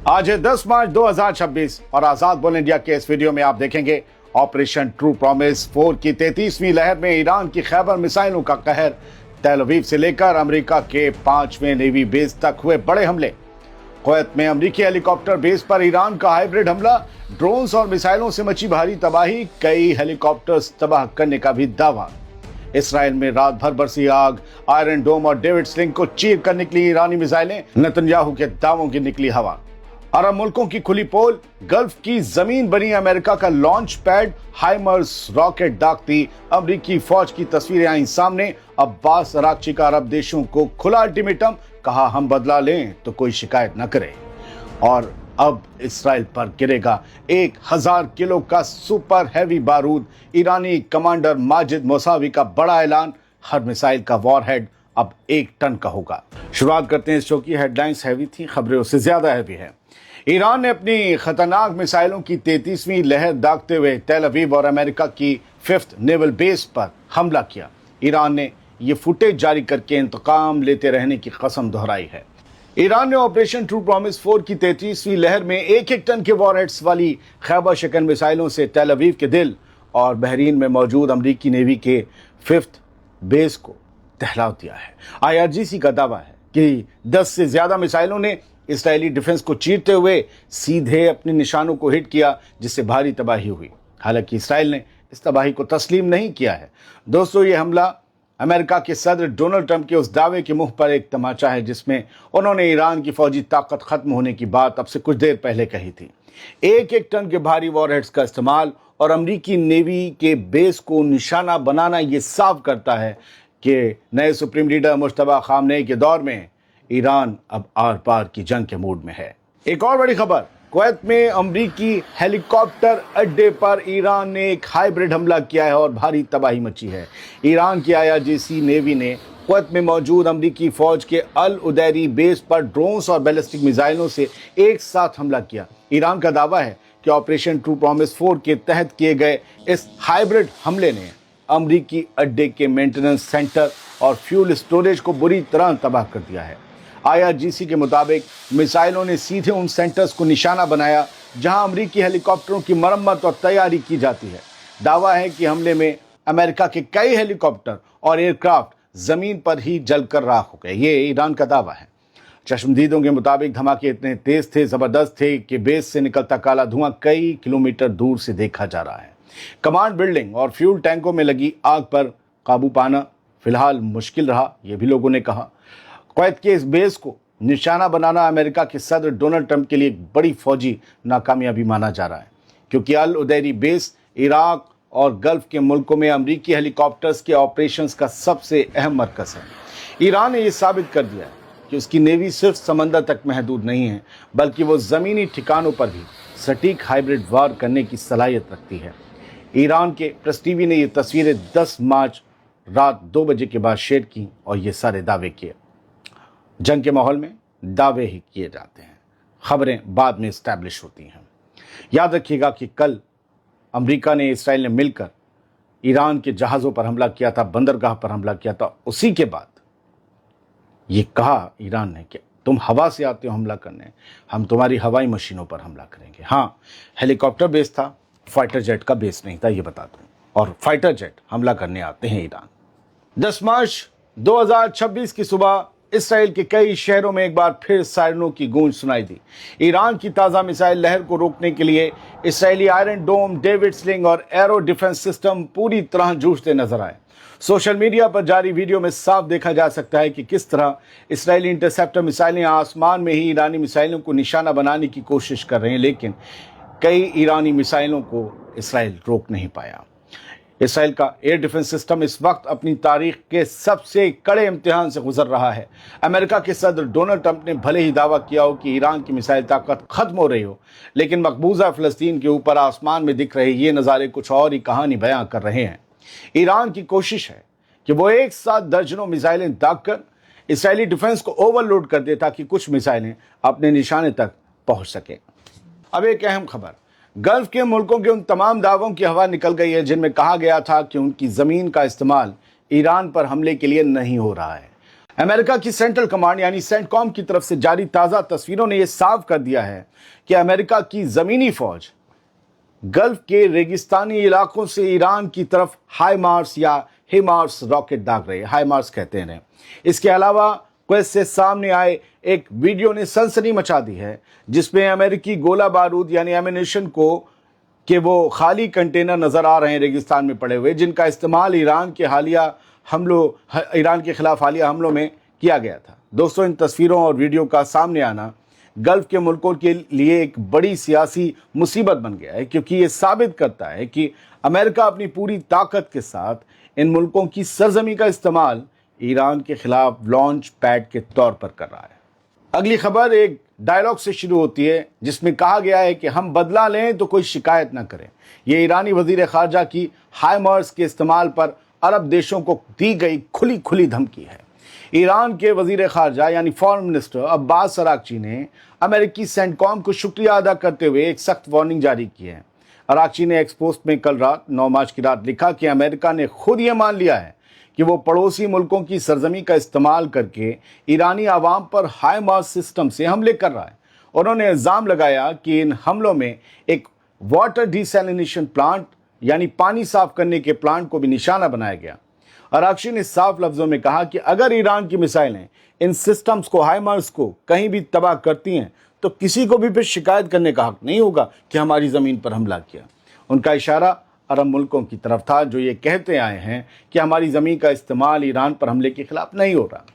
आज है 10 मार्च 2026 और आजाद बोल इंडिया के इस वीडियो में आप देखेंगे ऑपरेशन ट्रू प्रॉमिस 4 की 33वीं लहर में ईरान की खैबर मिसाइलों का कहर, तेल अवीव से लेकर अमेरिका के 5वें नेवी बेस तक हुए बड़े हमले, कुवैत में अमेरिकी हेलीकॉप्टर बेस पर ईरान का हाइब्रिड हमला, ड्रोन्स और मिसाइलों से मची भारी तबाही, कई हेलीकॉप्टर्स तबाह करने का भी दावा। इसराइल में रात भर बरसी आग, आयरन डोम और डेविड स्लिंग को चीर कर निकली ईरानी मिसाइलें, नेतन्याहू के दावों की निकली हवा। अरब मुल्कों की खुली पोल, गल्फ की जमीन बनी अमेरिका का लॉन्च पैड, हाइमर्स रॉकेट दागती अमेरिकी फौज की तस्वीरें आई सामने। अब्बास अरागची का अरब देशों को खुला अल्टीमेटम, कहा हम बदला लें तो कोई शिकायत न करे। और अब इसराइल पर गिरेगा 1000 किलो का सुपर हैवी बारूद, ईरानी कमांडर माजिद मौसावी का बड़ा ऐलान, हर मिसाइल का वॉरहेड अब 1 टन का होगा। शुरुआत करते हैं इस शो की। हेडलाइंस हैवी थी, खबरें उससे ज्यादा हैवी है। ईरान ने अपनी खतरनाक मिसाइलों की 33वीं लहर दागते हुए तेल अवीव और अमेरिका की 5th नेवल बेस पर हमला किया। ईरान ने ये फुटेज जारी करके इंतकाम लेते रहने की कसम दोहराई है। ईरान ने ऑपरेशन ट्रू प्रॉमिस 4 की 33वीं लहर में 1-1 टन के वॉरहेड्स वाली खैबर शिकन मिसाइलों से तेल अवीव के दिल और बहरीन में मौजूद अमेरिकी नेवी के 5th बेस को दहला दिया है। IRGC का दावा है कि 10 से ज्यादा मिसाइलों ने इसराइली डिफेंस को चीरते हुए सीधे अपने निशानों को हिट किया, जिससे भारी तबाही हुई। हालांकि इसराइल ने इस तबाही को तस्लीम नहीं किया है। दोस्तों, ये हमला अमेरिका के सदर डोनाल्ड ट्रंप के उस दावे के मुंह पर एक तमाचा है जिसमें उन्होंने ईरान की फौजी ताकत खत्म होने की बात अब से कुछ देर पहले कही थी। 1-1 टन के भारी वॉरहेड्स का इस्तेमाल और अमेरिकी नेवी के बेस को निशाना बनाना ये साफ करता है कि नए सुप्रीम लीडर मुश्तबा खामनेई के दौर में ईरान अब आर पार की जंग के मूड में है। एक और बड़ी खबर, कुवैत में अमेरिकी हेलीकॉप्टर अड्डे पर ईरान ने एक हाइब्रिड हमला किया है और भारी तबाही मची है। ईरान की IRGC नेवी ने कुवैत में मौजूद अमेरिकी फौज के अल उदैरी बेस पर ड्रोन्स और बैलिस्टिक मिसाइलों से एक साथ हमला किया। ईरान का दावा है कि ऑपरेशन ट्रू प्रॉमिस 4 के तहत किए गए इस हाइब्रिड हमले ने अमेरिकी अड्डे के मेंटेनेंस सेंटर और फ्यूल स्टोरेज को बुरी तरह तबाह कर दिया है। IRGC के मुताबिक मिसाइलों ने सीधे उन सेंटर्स को निशाना बनाया जहां अमेरिकी हेलीकॉप्टरों की मरम्मत और तैयारी की जाती है। दावा है कि हमले में अमेरिका के कई हेलीकॉप्टर और एयरक्राफ्ट जमीन पर ही जलकर राख हो गए। ये ईरान का दावा है। चश्मदीदों के मुताबिक धमाके इतने तेज थे, जबरदस्त थे कि बेस से निकलता काला धुआं कई किलोमीटर दूर से देखा जा रहा है। कमांड बिल्डिंग और फ्यूल टैंकों में लगी आग पर काबू पाना फिलहाल मुश्किल रहा, यह भी लोगों ने कहा। कुवैत के इस बेस को निशाना बनाना अमेरिका के सदर डोनाल्ड ट्रंप के लिए एक बड़ी फौजी नाकामयाबी माना जा रहा है, क्योंकि अल उदैरी बेस इराक और गल्फ के मुल्कों में अमेरिकी हेलीकॉप्टर्स के ऑपरेशंस का सबसे अहम मरकज है। ईरान ने यह साबित कर दिया है कि उसकी नेवी सिर्फ समंदर तक महदूद नहीं है, बल्कि वो ज़मीनी ठिकानों पर भी सटीक हाइब्रिड वार करने की सलाहियत रखती है। ईरान के प्रेस टीवी ने ये तस्वीरें 10 मार्च रात 2 बजे के बाद शेयर की और ये सारे दावे किए। जंग के माहौल में दावे ही किए जाते हैं, खबरें बाद में इस्टेब्लिश होती हैं। याद रखिएगा कि कल अमेरिका ने इसराइल ने मिलकर ईरान के जहाज़ों पर हमला किया था, बंदरगाह पर हमला किया था। उसी के बाद ये कहा ईरान ने कि तुम हवा से आते हो हमला करने, हम तुम्हारी हवाई मशीनों पर हमला करेंगे। हाँ, हेलीकॉप्टर बेस था, फाइटर जेट का बेस नहीं था, ये बता दूं। और फाइटर जेट हमला करने आते हैं ईरान। 10 मार्च 2026 की सुबह इसराइल के कई शहरों में एक बार फिर सायरनों की गूंज सुनाई दी। ईरान की ताज़ा मिसाइल लहर को रोकने के लिए इसराइली आयरन डोम, डेविड स्लिंग और एरो डिफेंस सिस्टम पूरी तरह जूझते नजर आए। सोशल मीडिया पर जारी वीडियो में साफ देखा जा सकता है कि किस तरह इसराइली इंटरसेप्टर मिसाइलें आसमान में ही ईरानी मिसाइलों को निशाना बनाने की कोशिश कर रहे हैं, लेकिन कई ईरानी मिसाइलों को इसराइल रोक नहीं पाया। इसराइल का एयर डिफेंस सिस्टम इस वक्त अपनी तारीख के सबसे कड़े इम्तिहान से गुजर रहा है। अमेरिका के सदर डोनाल्ड ट्रंप ने भले ही दावा किया हो कि ईरान की मिसाइल ताकत खत्म हो रही हो, लेकिन मकबूजा फ़लस्तीन के ऊपर आसमान में दिख रहे ये नज़ारे कुछ और ही कहानी बयां कर रहे हैं। ईरान की कोशिश है कि वो एक साथ दर्जनों मिसाइलें दागकर इसराइली डिफेंस को ओवरलोड कर दे ताकि कुछ मिसाइलें अपने निशाने तक पहुंच सकें। अब एक अहम खबर, गल्फ के मुल्कों के उन तमाम दावों की हवा निकल गई है जिनमें कहा गया था कि उनकी ज़मीन का इस्तेमाल ईरान पर हमले के लिए नहीं हो रहा है। अमेरिका की सेंट्रल कमांड यानी सेंटकॉम की तरफ से जारी ताज़ा तस्वीरों ने यह साफ कर दिया है कि अमेरिका की ज़मीनी फौज गल्फ के रेगिस्तानी इलाकों से ईरान की तरफ हाइमार्स या हिमार्स रॉकेट दाग रहे हैं। हाइमार्स कहते हैं। इसके अलावा क्वेस से सामने आए एक वीडियो ने सनसनी मचा दी है, जिसमें अमेरिकी गोला बारूद यानी एमिनेशन के वो खाली कंटेनर नजर आ रहे हैं रेगिस्तान में पड़े हुए, जिनका इस्तेमाल ईरान के खिलाफ हालिया हमलों में किया गया था। दोस्तों, इन तस्वीरों और वीडियो का सामने आना गल्फ के मुल्कों के लिए एक बड़ी सियासी मुसीबत बन गया है, क्योंकि ये साबित करता है कि अमेरिका अपनी पूरी ताकत के साथ इन मुल्कों की सरजमी का इस्तेमाल ईरान के खिलाफ लॉन्च पैड के तौर पर कर रहा है। अगली खबर एक डायलॉग से शुरू होती है, जिसमें कहा गया है कि हम बदला लें तो कोई शिकायत न करें। ये ईरानी वजीर खारजा की हाइमार्स के इस्तेमाल पर अरब देशों को दी गई खुली खुली धमकी है। ईरान के वजीर खारजा यानी फॉरेन मिनिस्टर अब्बास अरागची ने अमेरिकी सेंटकॉम को शुक्रिया अदा करते हुए एक सख्त वार्निंग जारी की है। अरागची ने एक्स पोस्ट में कल रात 9 मार्च की रात लिखा कि अमेरिका ने खुद ये मान लिया है कि वो पड़ोसी मुल्कों की सरजमी का इस्तेमाल करके ईरानी आवाम पर हाइमार्स सिस्टम से हमले कर रहा है। उन्होंने इल्ज़ाम लगाया कि इन हमलों में एक वाटर डिसैलिनेशन प्लांट यानी पानी साफ करने के प्लांट को भी निशाना बनाया गया। अरागची ने साफ लफ्जों में कहा कि अगर ईरान की मिसाइलें इन सिस्टम्स को, हाइमार्स को कहीं भी तबाह करती हैं, तो किसी को भी फिर शिकायत करने का हक नहीं होगा कि हमारी ज़मीन पर हमला किया। उनका इशारा अरब मुल्कों की तरफ था, जो ये कहते आए हैं कि हमारी ज़मीन का इस्तेमाल ईरान पर हमले के खिलाफ नहीं हो रहा।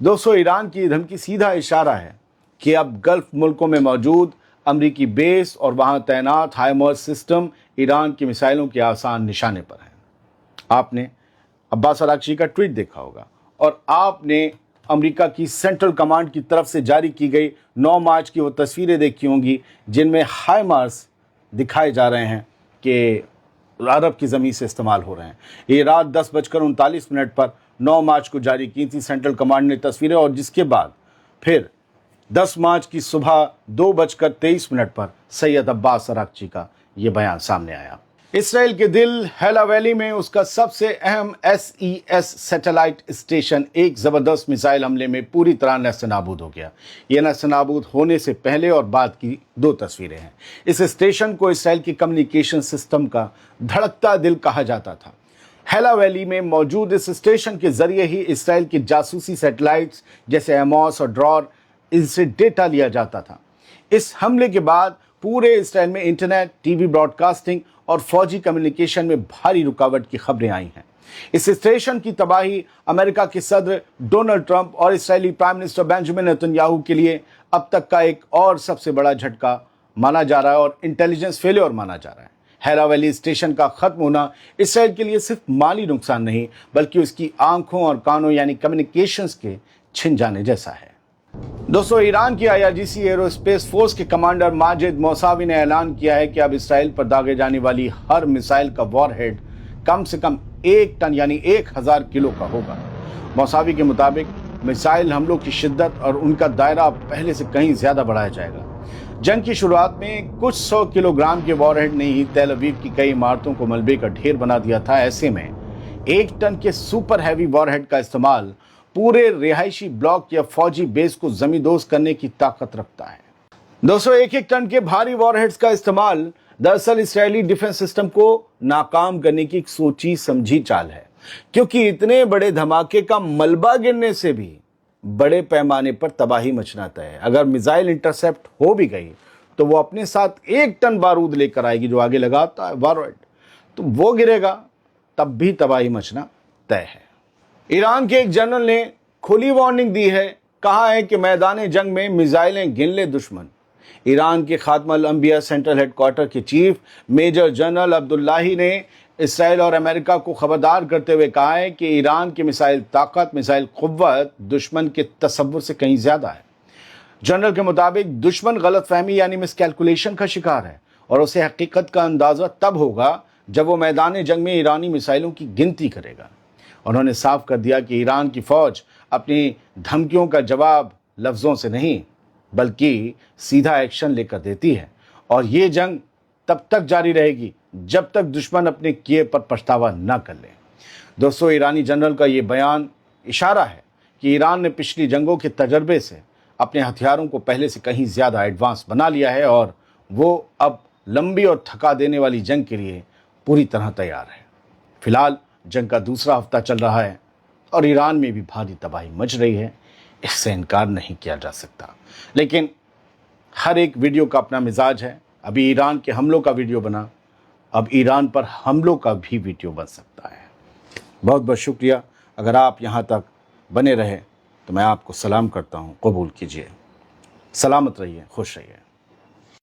दोस्तों, ईरान की धमकी सीधा इशारा है कि अब गल्फ मुल्कों में मौजूद अमरीकी बेस और वहाँ तैनात हाइमार्स सिस्टम ईरान की मिसाइलों के आसान निशाने पर हैं। आपने अब्बास अरागची का ट्वीट देखा होगा और आपने अमेरिका की सेंट्रल कमांड की तरफ से जारी की गई 9 मार्च की वो तस्वीरें देखी होंगी, जिनमें हाइमार्स दिखाए जा रहे हैं कि अरब की ज़मीन से इस्तेमाल हो रहे हैं। ये रात 10:39 पर 9 मार्च को जारी की थी सेंट्रल कमांड ने तस्वीरें, और जिसके बाद फिर 10 मार्च की सुबह 2:23 पर सैयद अब्बास अरागची का ये बयान सामने आया। इसराइल के दिल हेला वैली में उसका सबसे अहम SES सैटेलाइट स्टेशन एक ज़बरदस्त मिसाइल हमले में पूरी तरह नेस्तनाबूद हो गया। ये नेस्तनाबूद होने से पहले और बाद की 2 तस्वीरें हैं। इस स्टेशन को इसराइल की कम्युनिकेशन सिस्टम का धड़कता दिल कहा जाता था। हेला वैली में मौजूद इस स्टेशन के जरिए ही इसराइल की जासूसी सैटेलाइट्स जैसे एमोस और ड्रॉर, इनसे डेटा लिया जाता था। इस हमले के बाद पूरे इसराइल में इंटरनेट, टीवी ब्रॉडकास्टिंग और फौजी कम्युनिकेशन में भारी रुकावट की खबरें आई हैं। इस स्टेशन की तबाही अमेरिका के सदर डोनाल्ड ट्रंप और Israeli prime minister Benjamin Netanyahu के लिए अब तक का एक और सबसे बड़ा झटका माना जा रहा है और इंटेलिजेंस फेल्योर माना जा रहा है। हेला वैली स्टेशन का खत्म होना इसराइल के लिए सिर्फ माली नुकसान नहीं, बल्कि उसकी आंखों और कानों यानी कम्युनिकेशंस के छिन जाने जैसा है। दोस्तों, ईरान की IRGC एरोस्पेस फोर्स के कमांडर माजिद मौसावी ने ऐलान किया है कि अब इसराइल पर दागे जाने वाली हर मिसाइल का वॉरहेड कम से कम 1 टन यानी 1000 किलो का होगा। मौसावी के मुताबिक मिसाइल हमलों की शिद्दत और उनका दायरा पहले से कहीं ज्यादा बढ़ाया जाएगा। जंग की शुरुआत में कुछ 100 किलोग्राम के वॉरहेड ने ही तेल अवीव की कई इमारतों को मलबे का ढेर बना दिया था। ऐसे में 1 टन के सुपर हैवी वॉरहेड का इस्तेमाल पूरे रिहायशी ब्लॉक या फौजी बेस को जमींदोज करने की ताकत रखता है। दोस्तों, 1-1 टन के भारी वॉरहेड्स का इस्तेमाल दरअसल इसराइली डिफेंस सिस्टम को नाकाम करने की एक सोची समझी चाल है, क्योंकि इतने बड़े धमाके का मलबा गिरने से भी बड़े पैमाने पर तबाही मचना तय है। अगर मिसाइल इंटरसेप्ट हो भी गई तो वो अपने साथ 1 टन बारूद लेकर आएगी, जो आगे लगाता है वॉरहेड, तो वो गिरेगा, तब भी तबाही मचना तय है। ईरान के एक जनरल ने खुली वार्निंग दी है, कहा है कि मैदान जंग में मिसाइलें गिन ले दुश्मन। ईरान के खात्मा अंबिया सेंट्रल हेडक्वार्टर के चीफ मेजर जनरल अब्दुल्लाही ने इसराइल और अमेरिका को खबरदार करते हुए कहा है कि ईरान की मिसाइल ताकत, मिसाइल क़ुव्वत दुश्मन के तसव्वुर से कहीं ज्यादा है। जनरल के मुताबिक दुश्मन गलतफहमी यानी मिसकैलकुलेशन का शिकार है और उसे हकीकत का अंदाजा तब होगा जब वो मैदान जंग में ईरानी मिसाइलों की गिनती करेगा। उन्होंने साफ कर दिया कि ईरान की फौज अपनी धमकियों का जवाब लफ्ज़ों से नहीं बल्कि सीधा एक्शन लेकर देती है, और ये जंग तब तक जारी रहेगी जब तक दुश्मन अपने किए पर पछतावा न कर ले। दोस्तों, ईरानी जनरल का ये बयान इशारा है کہ ایران نے پچھلی جنگوں کے تجربے سے اپنے ہتھیاروں کو پہلے سے کہیں زیادہ ایڈوانس بنا لیا ہے اور وہ اب لمبی اور تھکا دینے والی جنگ کے لیے پوری طرح تیار ہے۔ فی الحال جنگ کا دوسرا ہفتہ چل رہا ہے اور ایران میں بھی بھاری تباہی مچ رہی ہے، اس سے انکار نہیں کیا جا سکتا، لیکن ہر ایک ویڈیو کا اپنا مزاج ہے۔ ابھی ایران کے حملوں کا ویڈیو بنا، اب ایران پر حملوں کا بھی ویڈیو بن سکتا ہے۔ بہت بہت شکریہ، اگر آپ یہاں تک بنے رہے تو میں آپ کو سلام کرتا ہوں، قبول کیجئے۔ سلامت رہیے، خوش رہیے۔